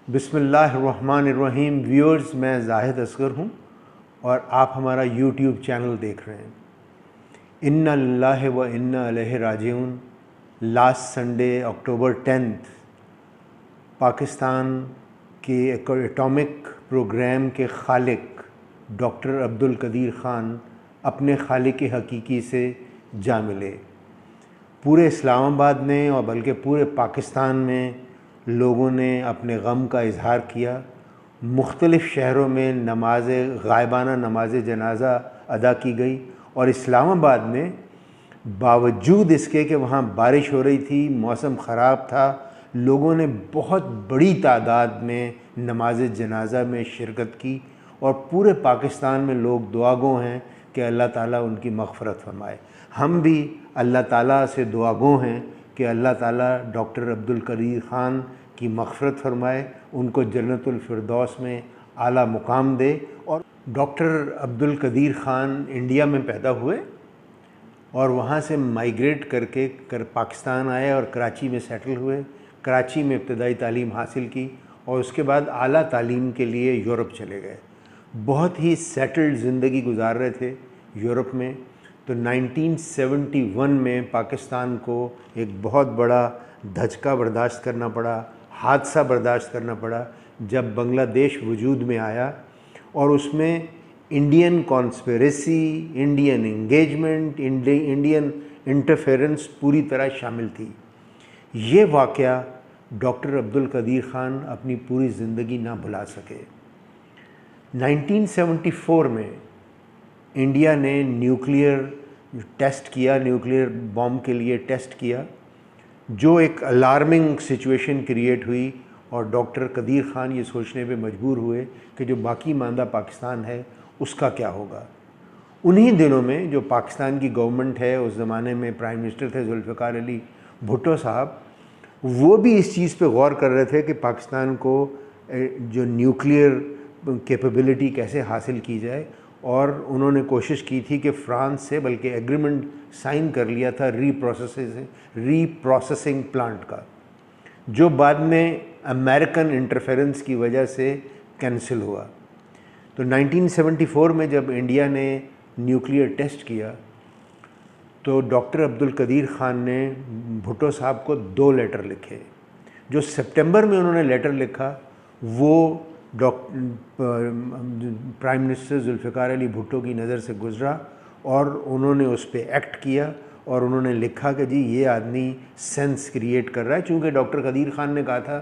बिस्मिल्लाहिर्रहमानिर्रहीम। व्यूअर्स, मैं जाहिद असगर हूँ और आप हमारा यूट्यूब चैनल देख रहे हैं। इन्ना लिल्लाहि व इन्ना इलैहि राजिऊन। लास्ट संडे अक्टूबर 10 पाकिस्तान के एटॉमिक प्रोग्राम के खालिक डॉक्टर अब्दुल कदीर ख़ान अपने खालिक हकीकी से जा मिले। पूरे इस्लामाबाद में और बल्कि पूरे पाकिस्तान में लोगों ने अपने गम का इजहार किया। मुख्तलिफ़ शहरों में गायबाना नमाज जनाजा अदा की गई और इस्लामाबाद में बावजूद इसके कि वहाँ बारिश हो रही थी, मौसम ख़राब था, लोगों ने बहुत बड़ी तादाद में नमाज जनाजा में शिरकत की और पूरे पाकिस्तान में लोग दुआगो हैं कि अल्लाह ताला उनकी मग़फ़रत फरमाए। हम भी अल्लाह ताला से दुआगो हैं कि अल्लाह ताला डॉक्टर अब्दुल कदीर ख़ान की मग़फ़रत फरमाए, उनको जन्नतुल फ़िरदौस में आला मुकाम दे। और डॉक्टर अब्दुल कदीर ख़ान इंडिया में पैदा हुए और वहाँ से माइग्रेट करके पाकिस्तान आए और कराची में सेटल हुए। कराची में इब्तदाई तालीम हासिल की और उसके बाद आला तालीम के लिए यूरोप चले गए। बहुत ही सेटल्ड ज़िंदगी गुजार रहे थे यूरोप में। तो 1971 में पाकिस्तान को एक बहुत बड़ा धचका बर्दाश्त करना पड़ा, हादसा बर्दाश्त करना पड़ा जब बांग्लादेश वजूद में आया और उसमें Indian conspiracy, Indian engagement, Indian interference पूरी तरह शामिल थी। ये वाक़या डॉक्टर अब्दुल कदीर ख़ान अपनी पूरी ज़िंदगी ना भुला सके। 1974 में इंडिया ने न्यूक्लियर टेस्ट किया, न्यूक्लियर बॉम्ब के लिए टेस्ट किया, जो एक अलार्मिंग सिचुएशन क्रिएट हुई और डॉक्टर कदीर ख़ान ये सोचने पे मजबूर हुए कि जो बाकी मांदा पाकिस्तान है उसका क्या होगा। उन्हीं दिनों में जो पाकिस्तान की गवर्नमेंट है, उस ज़माने में प्राइम मिनिस्टर थे जुल्फ़िकार अली भुट्टो साहब, वो भी इस चीज़ पे गौर कर रहे थे कि पाकिस्तान को जो न्यूक्लियर कैपेबिलिटी कैसे हासिल की जाए। और उन्होंने कोशिश की थी कि फ़्रांस से, बल्कि एग्रीमेंट साइन कर लिया था रीप्रोसेसिंग प्लांट का, जो बाद में अमेरिकन इंटरफेरेंस की वजह से कैंसिल हुआ। तो 1974 में जब इंडिया ने न्यूक्लियर टेस्ट किया तो डॉक्टर अब्दुल कदीर ख़ान ने भुट्टो साहब को 2 लेटर लिखे। जो सितंबर में उन्होंने लेटर लिखा वो प्राइम मिनिस्टर जुल्फ़िकार अली भुट्टो की नज़र से गुज़रा और उन्होंने उस पर एक्ट किया और उन्होंने लिखा कि जी ये आदमी सेंस क्रिएट कर रहा है। चूँकि डॉक्टर कदीर ख़ान ने कहा था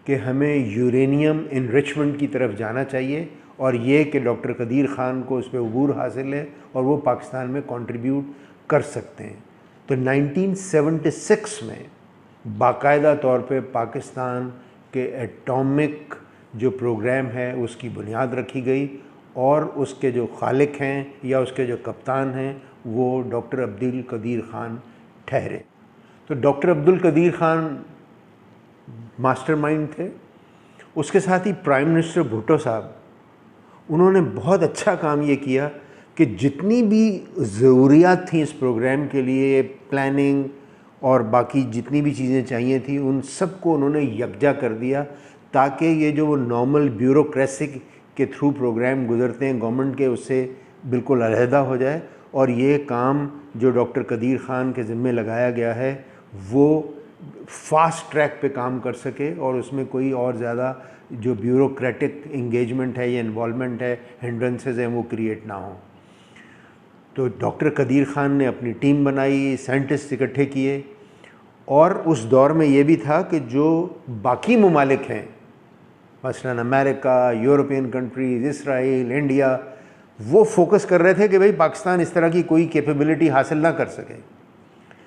कि हमें यूरेनियम इनरिचमेंट की तरफ जाना चाहिए और ये कि डॉक्टर कदीर ख़ान को उस पर अबूर हासिल है और वो पाकिस्तान में कंट्रीब्यूट कर सकते हैं। तो 1976 में बाकायदा तौर पे पाकिस्तान के एटॉमिक जो प्रोग्राम है उसकी बुनियाद रखी गई और उसके जो खालिक हैं या उसके जो कप्तान हैं वो डॉक्टर अब्दुल कदीर ख़ान ठहरे। तो डॉक्टर अब्दुल कदीर ख़ान मास्टरमाइंड थे। उसके साथ ही प्राइम मिनिस्टर भुट्टो साहब, उन्होंने बहुत अच्छा काम ये किया कि जितनी भी ज़रूरियात थी इस प्रोग्राम के लिए, प्लानिंग और बाकी जितनी भी चीज़ें चाहिए थी, उन सब को उन्होंने यकजा कर दिया ताकि ये जो वो नॉर्मल ब्यूरोक्रेसी के थ्रू प्रोग्राम गुजरते हैं गवर्नमेंट के, उससे बिल्कुल अलहदा हो जाए और ये काम जो डॉक्टर कदीर ख़ान के ज़िम्मे लगाया गया है वो फास्ट ट्रैक पे काम कर सके और उसमें कोई और ज़्यादा जो ब्यूरोक्रेटिक इंगेजमेंट है या इन्वॉल्वमेंट है, हिंड्रेंसेस हैं, वो क्रिएट ना हो। तो डॉक्टर कदीर ख़ान ने अपनी टीम बनाई, साइंटिस्ट इकट्ठे किए और उस दौर में ये भी था कि जो बाकी ममालिक हैं, मसलन America, European countries, Israel, India, वो फोकस कर रहे थे कि भाई पाकिस्तान इस तरह की कोई कैपेबिलिटी हासिल ना कर सके।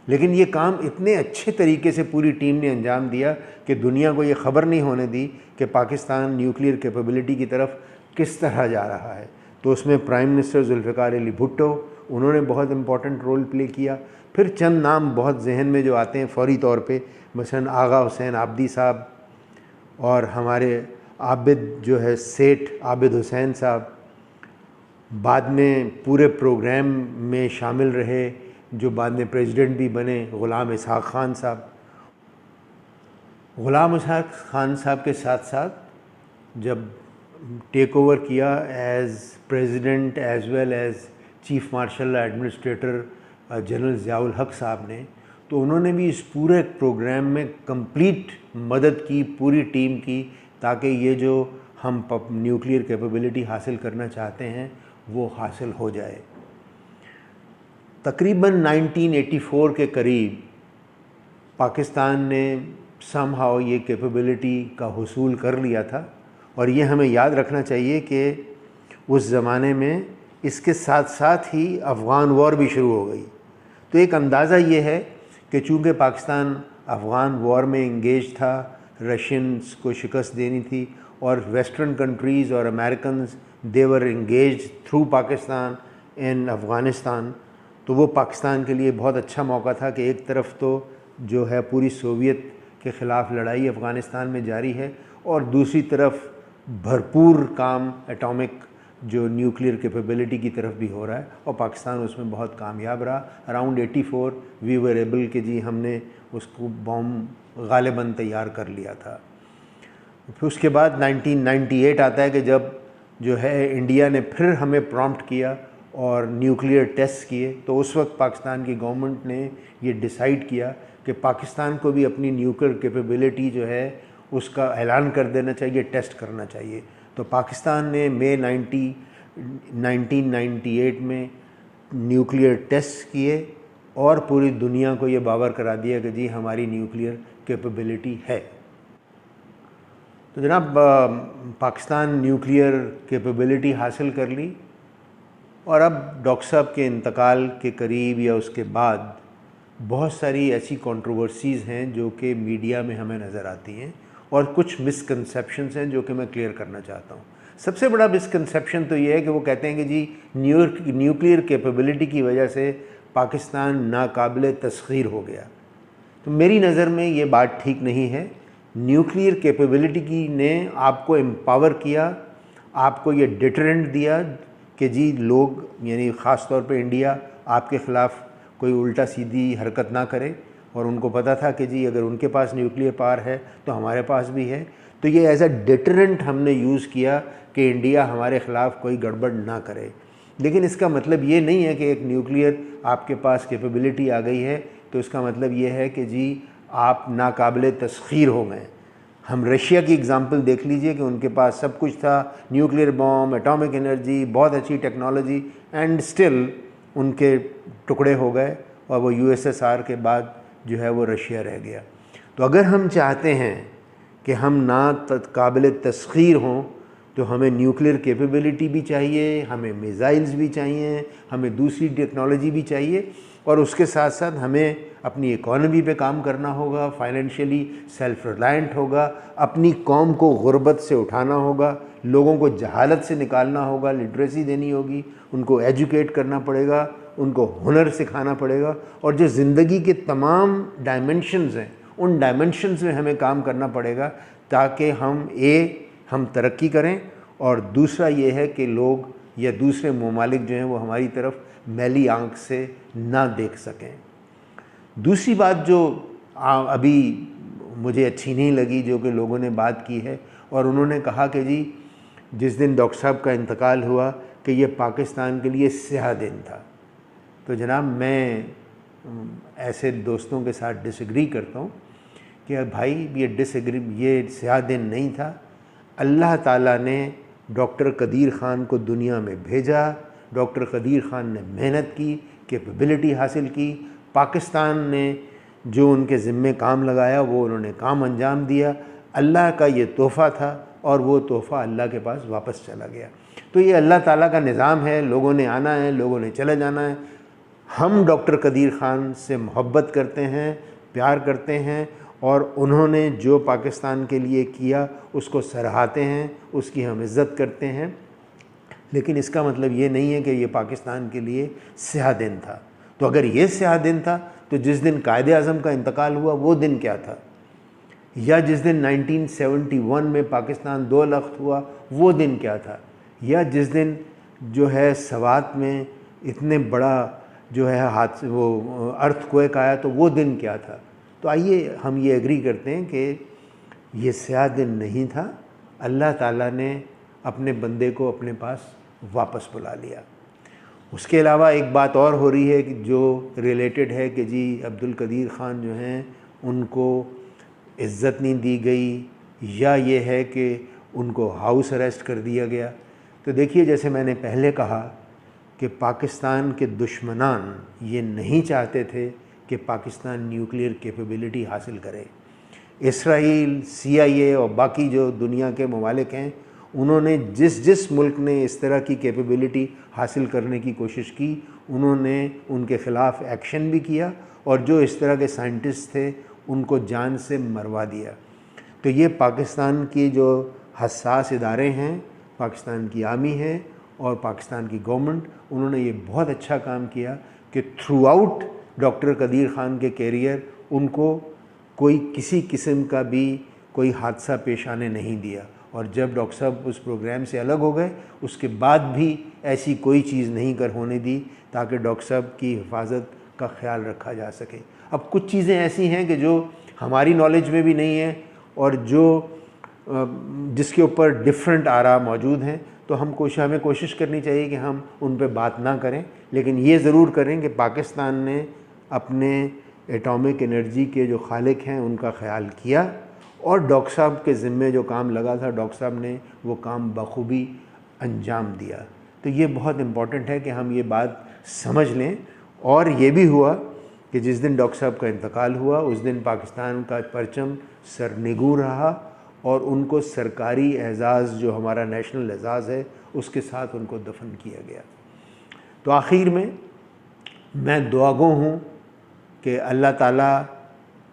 लेकिन ये काम इतने अच्छे तरीके से पूरी टीम ने अंजाम दिया कि दुनिया को ये ख़बर नहीं होने दी कि पाकिस्तान न्यूक्लियर कैपेबिलिटी की तरफ किस तरह जा रहा है। तो उसमें प्राइम मिनिस्टर जुल्फ़िकार अली भुट्टो, उन्होंने बहुत इम्पॉर्टेंट रोल प्ले किया। फिर चंद नाम बहुत जहन में जो आते हैं फ़ौरी तौर पे, मसलन आगा हुसैन आबदी साहब और हमारे आबिद जो है सेठ आबिद हुसैन साहब, बाद में पूरे प्रोग्राम में शामिल रहे, जो बाद में प्रेसिडेंट भी बने, ग़ुलाम इसहाक़ ख़ान साहब। ग़ुलाम उसहाक खान साहब के साथ साथ जब टेक ओवर किया as president as well as chief martial administrator general Ziaul Haq साहब ने, तो उन्होंने भी इस पूरे प्रोग्राम में कंप्लीट मदद की, पूरी टीम की, ताकि ये जो हम न्यूक्लियर कैपेबिलिटी हासिल करना चाहते हैं वो हासिल हो जाए। तकरीबन 1984 के करीब पाकिस्तान ने समहाउ ये कैपेबिलिटी का हुसूल कर लिया था, और ये हमें याद रखना चाहिए कि उस ज़माने में इसके साथ साथ ही अफ़गान वॉर भी शुरू हो गई। तो एक अंदाज़ा ये है कि चूँकि पाकिस्तान अफ़गान वॉर में इंगेज था, रशियंस को शिकस्त देनी थी, और वेस्टर्न कंट्रीज़ और अमेरिकन्स दे वर इंगेज थ्रू पाकिस्तान इन अफ़गानिस्तान, तो वो पाकिस्तान के लिए बहुत अच्छा मौका था कि एक तरफ तो जो है पूरी सोवियत के ख़िलाफ़ लड़ाई अफ़गानिस्तान में जारी है, और दूसरी तरफ भरपूर काम एटॉमिक जो न्यूक्लियर कैपेबिलिटी की तरफ भी हो रहा है, और पाकिस्तान उसमें बहुत कामयाब रहा। अराउंड 84 वी वर एबल कि जी हमने उसको बॉम्ब गालिबन तैयार कर लिया था। फिर उसके बाद 1998 आता है कि जब जो है इंडिया ने फिर हमें प्रॉम्प्ट किया और न्यूक्लियर टेस्ट किए, तो उस वक्त पाकिस्तान की गवर्नमेंट ने ये डिसाइड किया कि पाकिस्तान को भी अपनी न्यूक्लियर कैपेबिलिटी जो है उसका ऐलान कर देना चाहिए, टेस्ट करना चाहिए। तो पाकिस्तान ने मई 1998 में न्यूक्लियर टेस्ट किए और पूरी दुनिया को ये बावर करा दिया कि जी हमारी न्यूक्लियर कैपेबिलिटी है। तो जनाब पाकिस्तान न्यूक्लियर कैपेबिलिटी हासिल कर ली, और अब डॉक्टर साहब के इंतकाल के करीब या उसके बाद बहुत सारी ऐसी कंट्रोवर्सीज़ हैं जो कि मीडिया में हमें नज़र आती हैं, और कुछ मिसकंसेप्शंस हैं जो कि मैं क्लियर करना चाहता हूँ। सबसे बड़ा मिसकंसेप्शन तो ये है कि वो कहते हैं कि जी न्यूक्लियर कैपेबिलिटी की वजह से पाकिस्तान नाकाबिले तस्खीर हो गया। तो मेरी नज़र में ये बात ठीक नहीं है। न्यूक्लियर कैपेबिलिटी की ने आपको एम्पावर किया, आपको ये डिटरेंट दिया कि जी लोग, यानी ख़ास तौर पे इंडिया, आपके ख़िलाफ़ कोई उल्टा सीधी हरकत ना करे, और उनको पता था कि जी अगर उनके पास न्यूक्लियर पावर है तो हमारे पास भी है। तो ये एज अ डिटरेंट हमने यूज़ किया कि इंडिया हमारे ख़िलाफ़ कोई गड़बड़ ना करे। लेकिन इसका मतलब ये नहीं है कि एक न्यूक्लियर आपके पास कैपेबिलिटी आ गई है तो इसका मतलब ये है कि जी आप नाकाबिले तस्खीर हो गए। हम रशिया की एग्ज़ाम्पल देख लीजिए कि उनके पास सब कुछ था, न्यूक्लियर बॉम्ब, एटॉमिक एनर्जी, बहुत अच्छी टेक्नोलॉजी, एंड स्टिल उनके टुकड़े हो गए, और वो यूएसएसआर के बाद जो है वो रशिया रह गया। तो अगर हम चाहते हैं कि हम ना काबिल तस्खीर हों तो हमें न्यूक्लियर कैपेबिलिटी भी चाहिए, हमें मिसाइल्स भी चाहिए, हमें दूसरी टेक्नोलॉजी भी चाहिए, और उसके साथ साथ हमें अपनी इकॉनमी पे काम करना होगा, फाइनेंशियली सेल्फ रिलायंट होगा, अपनी कौम को गुर्बत से उठाना होगा, लोगों को जहालत से निकालना होगा, लिटरेसी देनी होगी, उनको एजुकेट करना पड़ेगा, उनको हुनर सिखाना पड़ेगा, और जो ज़िंदगी के तमाम डायमेंशंस हैं उन डायमेंशंस में हमें काम करना पड़ेगा ताकि हम तरक्की करें, और दूसरा ये है कि लोग या दूसरे ममालिक जो हैं वो हमारी तरफ मैली आंख से ना देख सकें। दूसरी बात जो अभी मुझे अच्छी नहीं लगी जो कि लोगों ने बात की है, और उन्होंने कहा कि जी जिस दिन डॉक्टर साहब का इंतकाल हुआ कि ये पाकिस्तान के लिए स्याह दिन था। तो जनाब मैं ऐसे दोस्तों के साथ डिसएग्री करता हूँ कि भाई ये स्याह दिन नहीं था। अल्लाह ताला ने डॉक्टर कदीर ख़ान को दुनिया में भेजा, डॉक्टर कदीर ख़ान ने मेहनत की, कैपेबिलिटी हासिल की, पाकिस्तान ने जो उनके ज़िम्मे काम लगाया वो उन्होंने काम अंजाम दिया। अल्लाह का ये तोहफ़ा था, और वो तोहफ़ा अल्लाह के पास वापस चला गया। तो ये अल्लाह ताला का निज़ाम है, लोगों ने आना है, लोगों ने चले जाना है। हम डॉक्टर कदीर ख़ान से मोहब्बत करते हैं, प्यार करते हैं, और उन्होंने जो पाकिस्तान के लिए किया उसको सराहते हैं, उसकी हम इज़्ज़त करते हैं। लेकिन इसका मतलब ये नहीं है कि ये पाकिस्तान के लिए स्याह दिन था। तो अगर ये स्याह दिन था तो जिस दिन कायदे आज़म का इंतकाल हुआ वो दिन क्या था, या जिस दिन 1971 में पाकिस्तान 2 लख्त हुआ वो दिन क्या था, या जिस दिन जो है सवात में इतने बड़ा जो है वो अर्थक्वेक आया तो वो दिन क्या था। तो आइए हम ये एग्री करते हैं कि ये स्याह दिन नहीं था, अल्लाह ताला ने अपने बंदे को अपने पास वापस बुला लिया। उसके अलावा एक बात और हो रही है कि जो रिलेटेड है कि जी अब्दुल कदीर ख़ान जो हैं उनको इज़्ज़त नहीं दी गई, या ये है कि उनको हाउस अरेस्ट कर दिया गया। तो देखिए, जैसे मैंने पहले कहा कि पाकिस्तान के दुश्मनान ये नहीं चाहते थे कि पाकिस्तान न्यूक्लियर कैपेबिलिटी हासिल करे। इसराइल, CIA और बाकी जो दुनिया के ममालिक हैं, उन्होंने जिस मुल्क ने इस तरह की कैपेबिलिटी हासिल करने की कोशिश की, उन्होंने उनके ख़िलाफ़ एक्शन भी किया, और जो इस तरह के साइंटिस्ट थे उनको जान से मरवा दिया। तो ये पाकिस्तान की जो हसास इदारे हैं, पाकिस्तान की आर्मी है और पाकिस्तान की गवर्नमेंट, उन्होंने ये बहुत अच्छा काम किया कि throughout doctor Qadeer Khan के कैरियर उनको कोई किसी किस्म का भी कोई हादसा पेश आने नहीं दिया। और जब डॉक्टर साहब उस प्रोग्राम से अलग हो गए, उसके बाद भी ऐसी कोई चीज़ नहीं कर होने दी ताकि डॉक्टर साहब की हिफाजत का ख्याल रखा जा सके। अब कुछ चीज़ें ऐसी हैं कि जो हमारी नॉलेज में भी नहीं है और जो जिसके ऊपर डिफरेंट आरा मौजूद हैं, तो हमें कोशिश करनी चाहिए कि हम उन पर बात ना करें, लेकिन ये ज़रूर करें कि पाकिस्तान ने अपने एटॉमिक एनर्जी के जो खालिक हैं उनका ख्याल किया, और डॉक्टर साहब के ज़िम्मे जो काम लगा था, डॉक्टर साहब ने वो काम बखूबी अंजाम दिया। तो ये बहुत इम्पॉर्टेंट है कि हम ये बात समझ लें। और ये भी हुआ कि जिस दिन डॉक्टर साहब का इंतकाल हुआ, उस दिन पाकिस्तान का परचम सरनिगू रहा, और उनको सरकारी एज़ाज़ जो हमारा नेशनल एज़ाज़ है उसके साथ उनको दफन किया गया। तो आखिर में मैं दुआगो हूँ कि अल्लाह ताला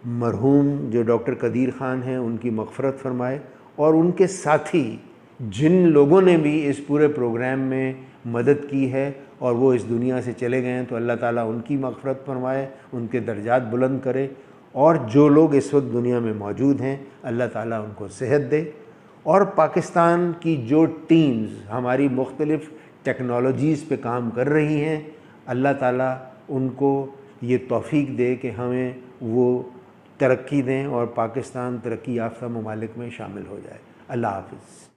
मरहूम जो डॉक्टर कदीर ख़ान हैं उनकी मग़फ़रत फ़रमाए, और उनके साथी जिन लोगों ने भी इस पूरे प्रोग्राम में मदद की है और वो इस दुनिया से चले गए हैं, तो अल्लाह ताला उनकी मग़फ़रत फ़रमाए, उनके दर्जात बुलंद करे। और जो लोग इस वक्त दुनिया में मौजूद हैं, अल्लाह ताला उनको सेहत दे। और पाकिस्तान की जो टीम्स हमारी मुख्तलिफ़ टेक्नोलॉजीज़ पे काम कर रही हैं, अल्लाह ताला उनको ये तौफ़ीक दे कि हमें वो तरक्की दें और पाकिस्तान तरक्की याफ़्ता ममालिक में शामिल हो जाए। अल्लाह हाफ़िज़।